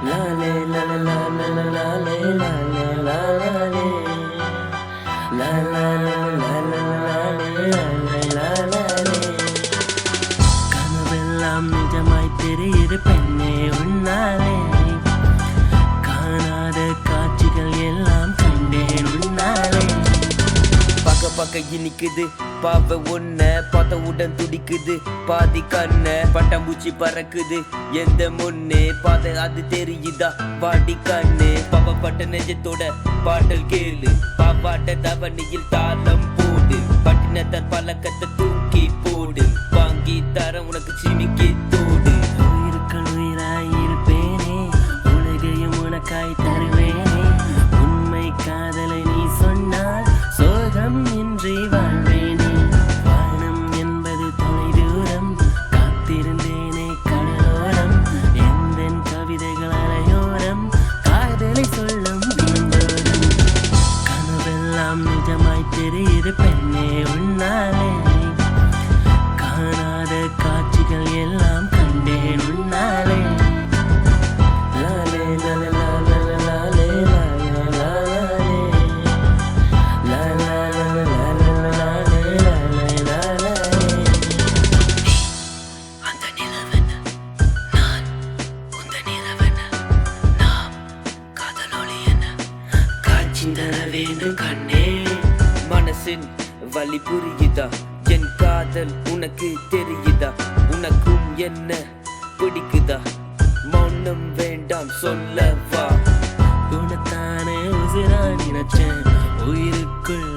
லாலே லாலே லாலே லாலே லாலே லாலே லாலே லாலே. கனவெல்லாம் நிஜமாய் தெரியுது பெண்ணே உன்னாலே. காணாத காட்சிகள் எல்லாம் கண்டேன் உன்னாலே. பக்க பக்க இனிக்குது பாவ ஒன்ன பார்த்த உடன் துடிக்குது. பாதி கண்ண பட்டாம்பூச்சி பறக்குது எந்த முன்னே பார்த்த அது தெரியுதா பாடி கண்ணு. பாவப்பட்ட நெஞ்சத்தோட பாட்டல் கேளு. பாவாட்ட தவணையில் தாளம் போடு. பட்டினத்தார் பழக்கத்தை தூக்கி போடு. வாங்கி தர உனக்கு சிமிக்கி தோடு. உயிருக்கள் உயிராயிருப்பேனே உலகையும் உனக்காய் தருவேனே. உண்மை காதலை நீ சொன்னால் சோகம் இன்றி வாழ்வேனே. வானம் என்பது தொலை தூரம் காத்திருந்தேனே கடலோரம். எந்த கவிதைகள் அலையோரம் காதலை சொல்லும் தீண்டோரம். கனவெல்லாம் நிஜமாய் தெரியுது பெண்ணே உன்னாலே. காணாத காட்சிகள் எல்லாம் கண்டேன் உன்னாலே. லாலே லாலே லாலே லாலே லாலே லாலே வேண்டும் கண்ணே. மனசின் வலி புரியுதா? என் காதல் உனக்கு தெரியுதா? உனக்கும் என்ன பிடிக்குதா? மௌனம் வேண்டாம் சொல்லவா. உனத்தானே உசிரா நினைச்சேன் உயிருக்குள்